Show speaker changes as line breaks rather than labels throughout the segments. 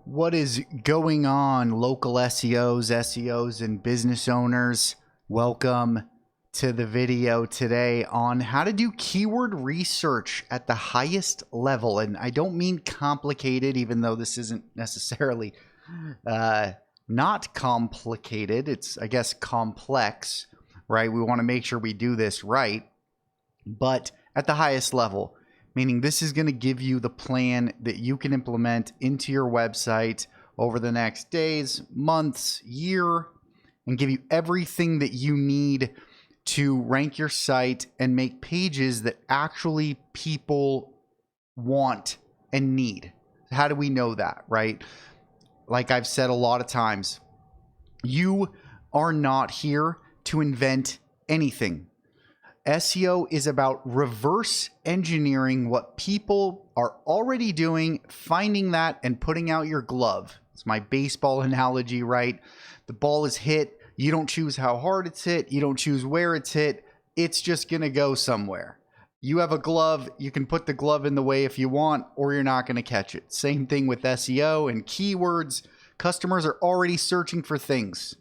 What is going on, local SEOs, and business owners? Welcome to the video today on how to do keyword research at the highest level. And I don't mean complicated, even though this isn't necessarily not complicated. It's, I guess, complex, right? We want to make sure we do this right, but at the highest level. Meaning this is going to give you the plan that you can implement into your website over the next days, months, year, and give you everything that you need to rank your site and make pages that actually people want and need. How do we know that, right? Like I've said a lot of times, you are not here to invent anything. SEO is about reverse engineering what people are already doing, finding that and putting out your glove. It's my baseball analogy, right? The ball is hit. You don't choose how hard it's hit. You don't choose where it's hit. It's just going to go somewhere. You have a glove. You can put the glove in the way if you want, or you're not going to catch it. Same thing with SEO and keywords. Customers are already searching for things.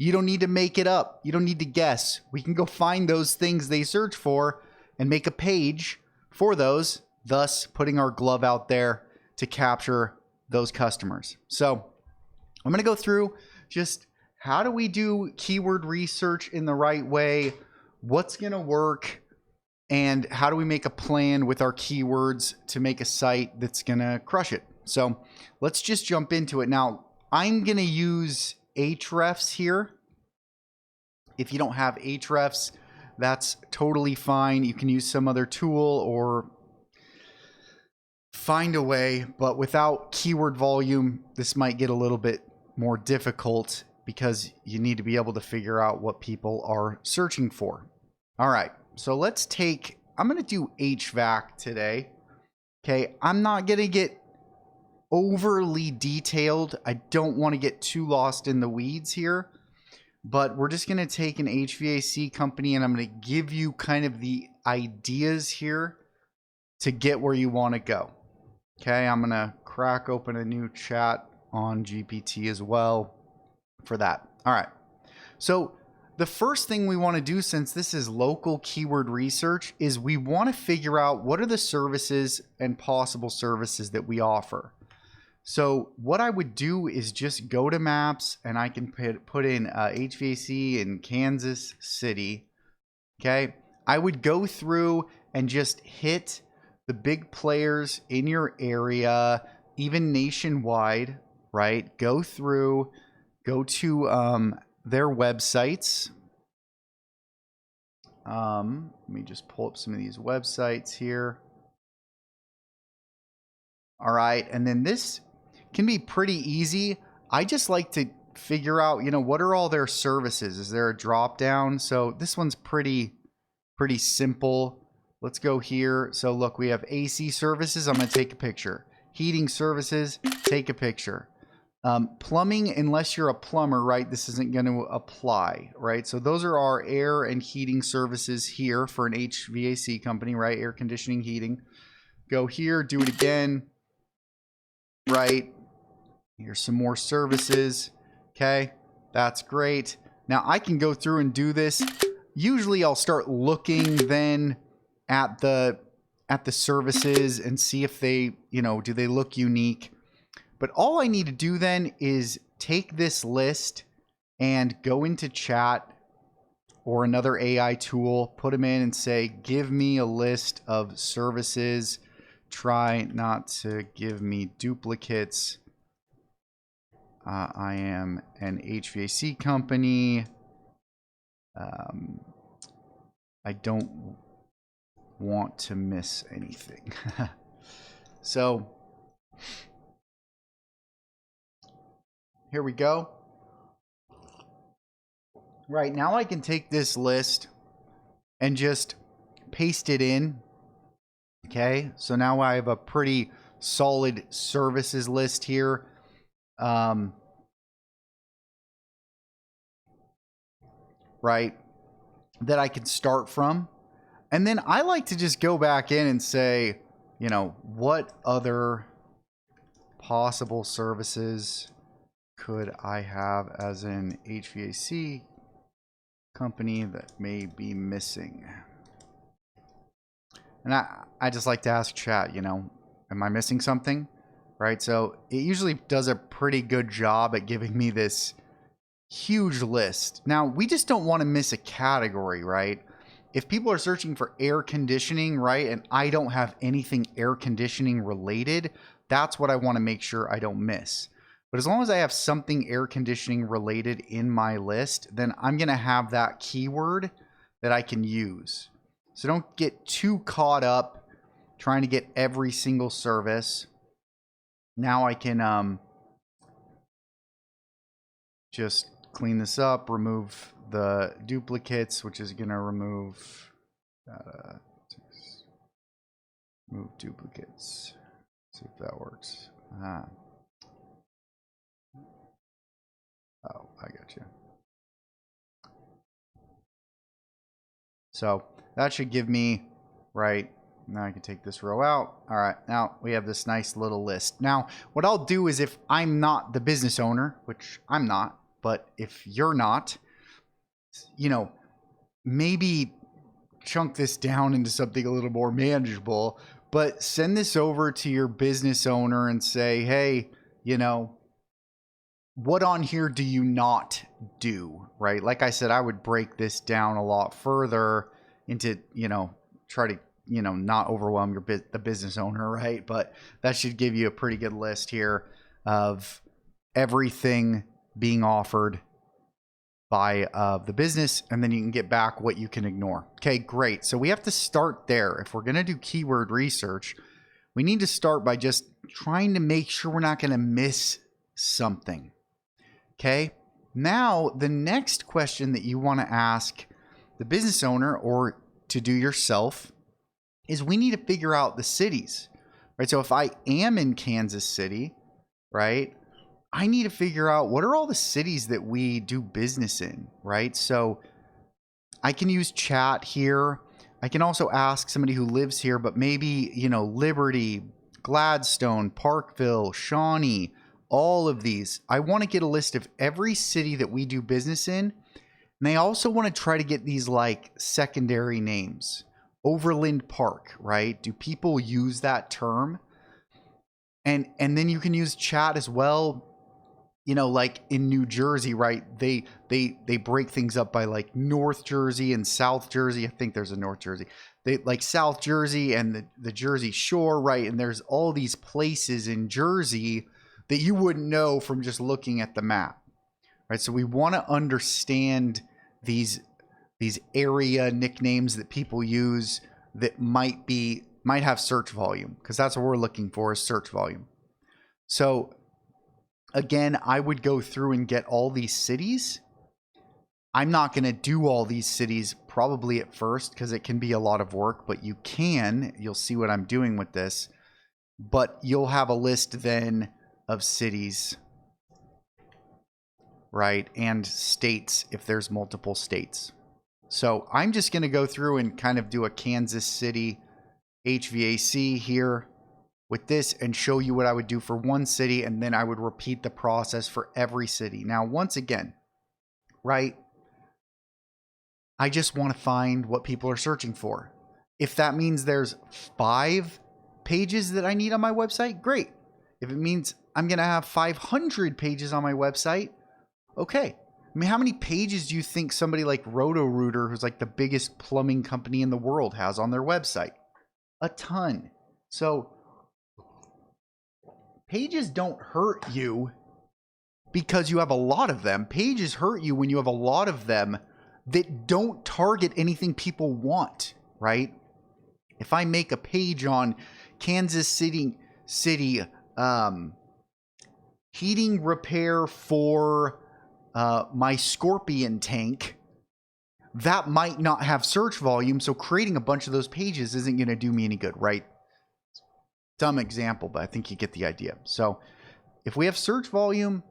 You don't need to make it up. You don't need to guess. We can go find those things they search for and make a page for those, thus putting our glove out there to capture those customers. So I'm going to go through just how do we do keyword research in the right way, what's going to work, and how do we make a plan with our keywords to make a site that's going to crush it. So let's just jump into it. Now, I'm going to use Ahrefs here. If you don't have Ahrefs, that's totally fine. You can use some other tool or find a way, but without keyword volume, this might get a little bit more difficult because you need to be able to figure out what people are searching for. All right, so let's take, I'm going to do HVAC today. Okay, I'm not going to get overly detailed. I don't want to get too lost in the weeds here, but we're just going to take an HVAC company and I'm going to give you kind of the ideas here to get where you want to go. Okay, I'm going to crack open a new chat on GPT as well for that. All right, so the first thing we want to do, since this is local keyword research, is we want to figure out what are the services and possible services that we offer. So what I would do is just go to maps and I can put in HVAC in Kansas City. Okay. I would go through and just hit the big players in your area, even nationwide, right? Go through, go to their websites. Let me just pull up some of these websites here. All right. And then this can be pretty easy. I just like to figure out, you know, what are all their services? Is there a drop down? So this one's pretty simple. Let's go here. So look, we have AC services. I'm going to take a picture. Heating services, take a picture. Plumbing, unless you're a plumber, right? This isn't going to apply, right? So those are our air and heating services here for an HVAC company, right? Air conditioning, heating. Go here, do it again, right? Here's some more services. Okay, that's great. Now I can go through and do this. Usually I'll start looking then at the services and see if they, you know, do they look unique. But all I need to do then is take this list and go into chat or another AI tool, put them in and say, give me a list of services. Try not to give me duplicates. I am an HVAC company. I don't want to miss anything. So here we go. Right, now I can take this list and just paste it in. Okay, so now I have a pretty solid services list here. Right, that I can start from. And then I like to just go back in and say, you know, what other possible services could I have as an HVAC company that may be missing? And I just like to ask chat, you know, am I missing something? Right? So it usually does a pretty good job at giving me this huge list. Now, we just don't want to miss a category, right? If people are searching for air conditioning, right, and I don't have anything air conditioning related, that's what I want to make sure I don't miss. But as long as I have something air conditioning related in my list, then I'm going to have that keyword that I can use. So don't get too caught up trying to get every single service. Now I can just clean this up, remove the duplicates, which is going to remove duplicates. See if that works. Oh, I got you. So that should give me, right, now I can take this row out. All right, now we have this nice little list. Now, what I'll do is if I'm not the business owner, which I'm not, but if you're not, you know, maybe chunk this down into something a little more manageable, but send this over to your business owner and say, hey, you know, what on here do you not do, right? Like I said, I would break this down a lot further into, you know, try to, you know, not overwhelm the business owner, right? But that should give you a pretty good list here of everything being offered by the business, and then you can get back what you can ignore. Okay, great. So we have to start there. If we're going to do keyword research, we need to start by just trying to make sure we're not going to miss something. Okay, now the next question that you want to ask the business owner or to do yourself is we need to figure out the cities, right? So if I am in Kansas City, right, I need to figure out what are all the cities that we do business in, right? So I can use chat here. I can also ask somebody who lives here, but maybe, you know, Liberty, Gladstone, Parkville, Shawnee, all of these. I want to get a list of every city that we do business in. And I also want to try to get these like secondary names. Overland Park, right? Do people use that term? And then you can use chat as well. You know, like in New Jersey, right? They break things up by like North Jersey and South Jersey. I think there's a North Jersey. They like South Jersey and the Jersey Shore, right? And there's all these places in Jersey that you wouldn't know from just looking at the map, right? So we want to understand these area nicknames that people use that might have search volume, because that's what we're looking for, is search volume. So again, I would go through and get all these cities. I'm not going to do all these cities probably at first because it can be a lot of work, but you'll see what I'm doing with this, but you'll have a list then of cities, right? And states if there's multiple states. So I'm just going to go through and kind of do a Kansas City HVAC here with this and show you what I would do for one city, and then I would repeat the process for every city. Now, once again, right, I just want to find what people are searching for. If that means there's 5 pages that I need on my website, great. If it means I'm going to have 500 pages on my website, okay. I mean, how many pages do you think somebody like Roto-Rooter, who's like the biggest plumbing company in the world, has on their website? A ton. So pages don't hurt you because you have a lot of them. Pages hurt you when you have a lot of them that don't target anything people want, right? If I make a page on Kansas City heating repair for my Scorpion tank, that might not have search volume. So creating a bunch of those pages isn't going to do me any good, right? Dumb example, but I think you get the idea. So if we have search volume,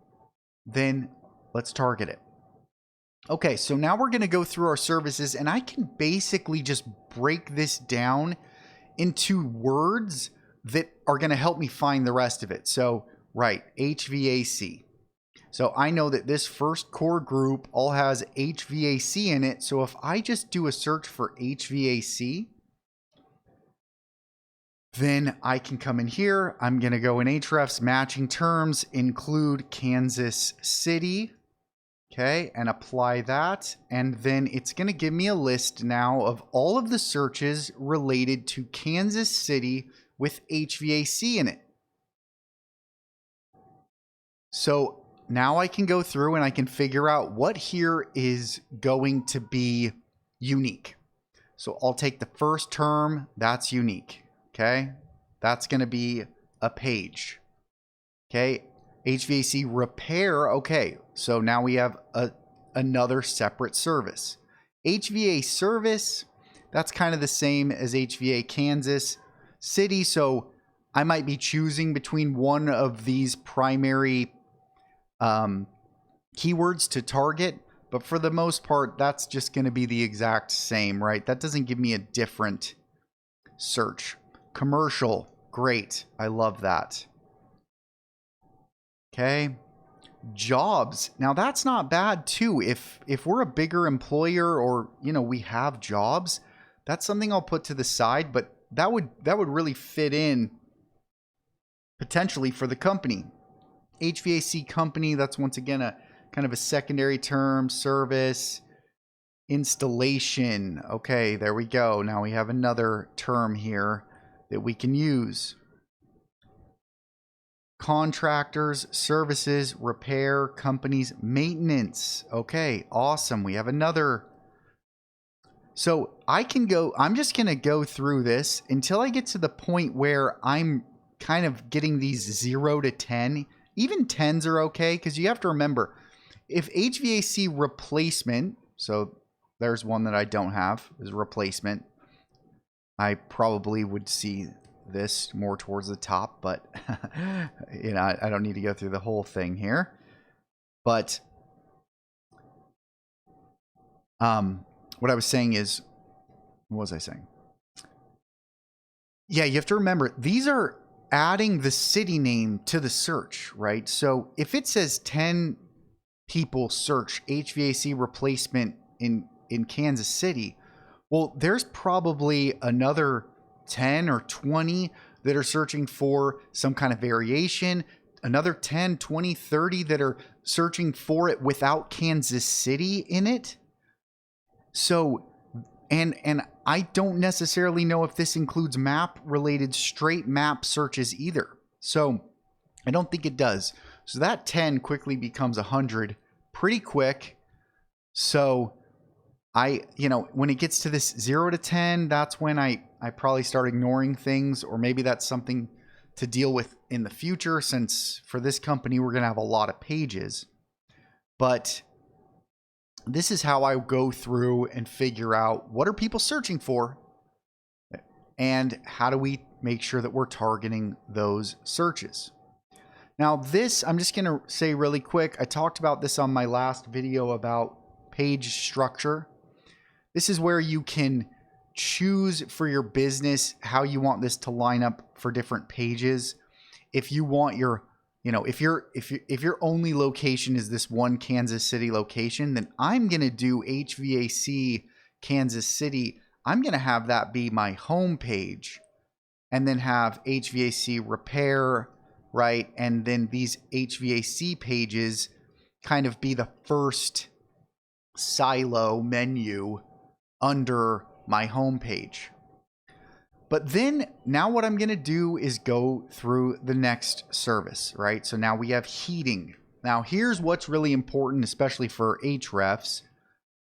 then let's target it. Okay, so now we're going to go through our services, and I can basically just break this down into words that are going to help me find the rest of it. So Right, HVAC. So I know that this first core group all has HVAC in it. So if I just do a search for HVAC, then I can come in here. I'm going to go in Ahrefs matching terms, include Kansas City. Okay, and apply that. And then it's going to give me a list now of all of the searches related to Kansas City with HVAC in it. So now I can go through and I can figure out what here is going to be unique. So I'll take the first term, that's unique. Okay, that's going to be a page. Okay, HVAC repair. Okay, so now we have another separate service. HVA service, that's kind of the same as HVA Kansas City. So I might be choosing between one of these primary keywords to target, but for the most part, that's just going to be the exact same, right? That doesn't give me a different search. Commercial, great. I love that. Okay. Jobs. Now that's not bad too. If we're a bigger employer or, you know, we have jobs, that's something I'll put to the side, but that would really fit in potentially for the company. HVAC company, that's once again a kind of a secondary term. Service, installation. Okay, there we go. Now we have another term here that we can use. Contractors, services, repair, companies, maintenance. Okay, awesome. We have another. So I can go, I'm just going to go through this until I get to the point where I'm kind of getting these 0 to 10. Even 10s are okay, because you have to remember, if HVAC replacement, so there's one that I don't have, is replacement. I probably would see this more towards the top, but you know, I don't need to go through the whole thing here. But what I was saying is, what was I saying? Yeah, you have to remember, these are adding the city name to the search, right? So if it says 10 people search HVAC replacement in Kansas City, well, there's probably another 10 or 20 that are searching for some kind of variation, another 10, 20, 30 that are searching for it without Kansas City in it. So, and I don't necessarily know if this includes map-related straight map searches either. So I don't think it does. So that 10 quickly becomes 100 pretty quick. So you know, when it gets to this 0 to 10, that's when I probably start ignoring things, or maybe that's something to deal with in the future, since for this company, we're going to have a lot of pages. But this is how I go through and figure out what are people searching for, and how do we make sure that we're targeting those searches. Now this, I'm just going to say really quick, I talked about this on my last video about page structure. This is where you can choose for your business how you want this to line up for different pages. If you want your, you know, if your only location is this one Kansas City location, then I'm going to do HVAC Kansas City. I'm going to have that be my home page, and then have HVAC repair, right? And then these HVAC pages kind of be the first silo menu under my home page. But then now what I'm going to do is go through the next service, right? So now we have heating. Now here's what's really important, especially for Ahrefs.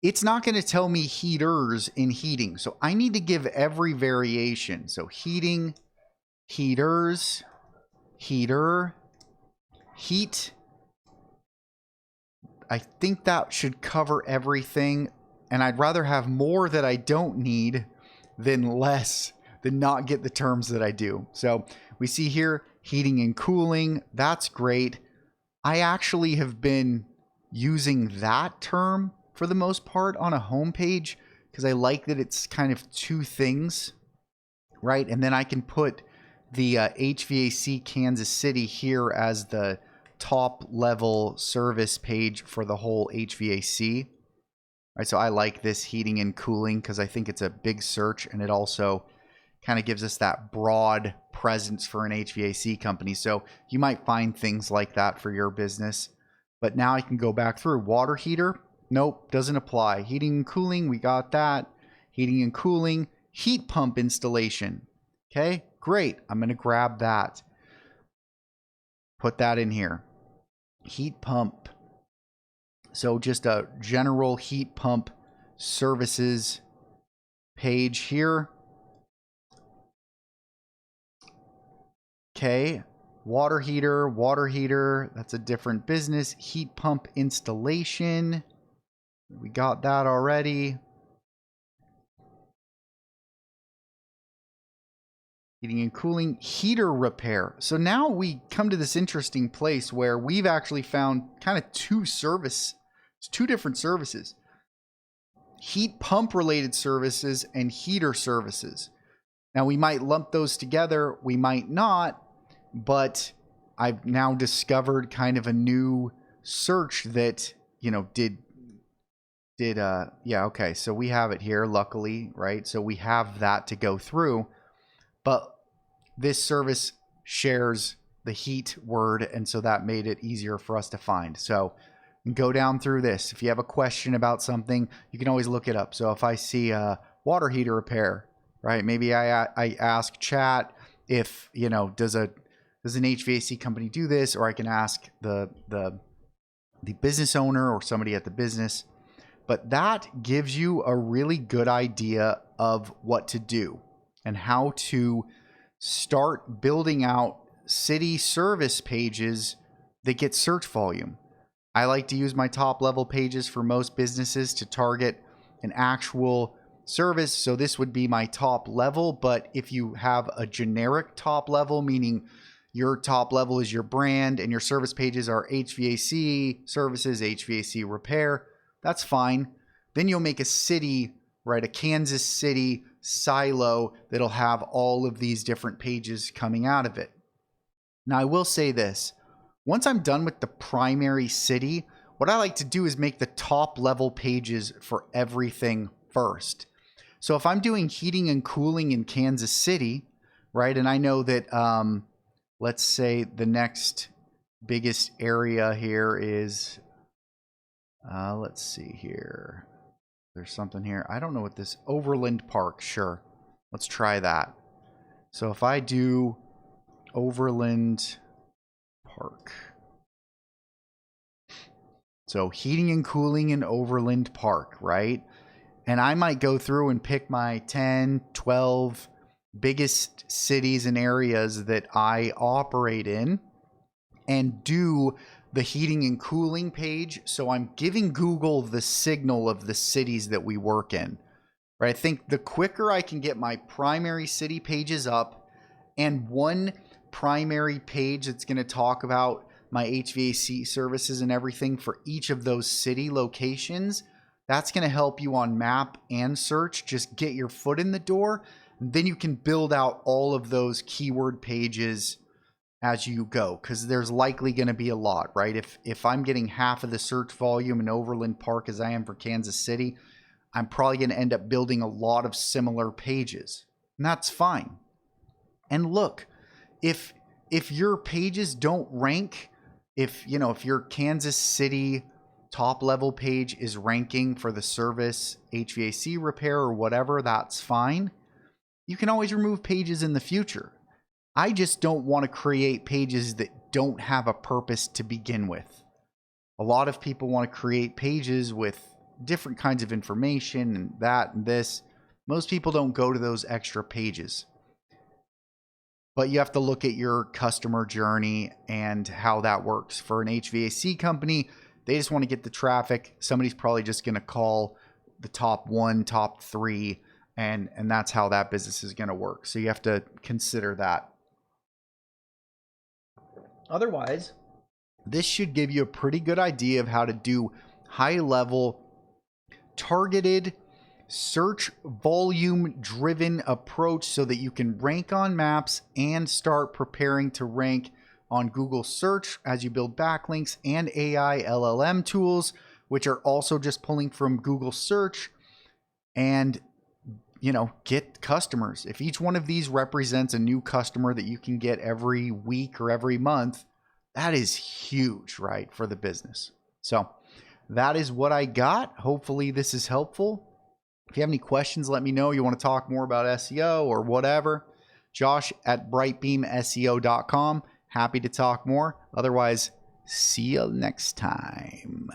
It's not going to tell me heaters in heating. So I need to give every variation. So heating, heaters, heater, heat. I think that should cover everything. And I'd rather have more that I don't need than less, than not get the terms that I do. So we see here heating and cooling. That's great. I actually have been using that term for the most part on a home page because I like that it's kind of two things, right? And then I can put the HVAC Kansas City here as the top level service page for the whole HVAC. All right, so I like this heating and cooling because I think it's a big search, and it also kind of gives us that broad presence for an HVAC company. So you might find things like that for your business. But now I can go back through. Water heater, nope, doesn't apply. Heating and cooling, we got that. Heating and cooling, heat pump installation. Okay, great. I'm going to grab that. Put that in here. Heat pump. So just a general heat pump services page here. Okay, water heater, that's a different business. Heat pump installation. We got that already. Heating and cooling, heater repair. So now we come to this interesting place where we've actually found kind of two different services. Heat pump related services and heater services. Now we might lump those together, we might not, but I've now discovered kind of a new search that, you know, yeah, okay. So we have it here, luckily, right? So we have that to go through, but this service shares the heat word, and so that made it easier for us to find. So go down through this. If you have a question about something, you can always look it up. So if I see a water heater repair, right? Maybe I ask chat if, you know, does an HVAC company do this, or I can ask the business owner or somebody at the business. But that gives you a really good idea of what to do and how to start building out city service pages that get search volume. I like to use my top level pages for most businesses to target an actual service. So this would be my top level, but if you have a generic top level, meaning your top level is your brand and your service pages are HVAC services, HVAC repair, that's fine. Then you'll make a city, right? A Kansas City silo that'll have all of these different pages coming out of it. Now, I will say this. Once I'm done with the primary city, what I like to do is make the top level pages for everything first. So if I'm doing heating and cooling in Kansas City, right, and I know that, let's say the next biggest area here is, let's see here. There's something here. I don't know what this, Overland Park. Sure. Let's try that. So if I do Overland Park. So heating and cooling in Overland Park, right? And I might go through and pick my 10, 12 biggest cities and areas that I operate in and do the heating and cooling page. So I'm giving Google the signal of the cities that we work in, right? I think the quicker I can get my primary city pages up and one primary page that's going to talk about my HVAC services and everything for each of those city locations, that's going to help you on map and search. Just get your foot in the door. And then you can build out all of those keyword pages as you go, because there's likely going to be a lot, right? If I'm getting half of the search volume in Overland Park as I am for Kansas City, I'm probably going to end up building a lot of similar pages, and that's fine. And look, if your pages don't rank, if your Kansas City top level page is ranking for the service, HVAC repair or whatever, that's fine. You can always remove pages in the future. I just don't want to create pages that don't have a purpose to begin with. A lot of people want to create pages with different kinds of information and that and this. Most people don't go to those extra pages. But you have to look at your customer journey and how that works. For an HVAC company, they just want to get the traffic. Somebody's probably just going to call the top 1, top 3, and that's how that business is going to work. So you have to consider that. Otherwise, this should give you a pretty good idea of how to do high-level, targeted search volume driven approach so that you can rank on maps and start preparing to rank on Google search as you build backlinks, and AI LLM tools, which are also just pulling from Google search, and get customers. If each one of these represents a new customer that you can get every week or every month, that is huge, right, for the business. So that is what I got. Hopefully this is helpful. If you have any questions, let me know. You want to talk more about SEO or whatever, josh@brightbeamseo.com. Happy to talk more. Otherwise, see you next time.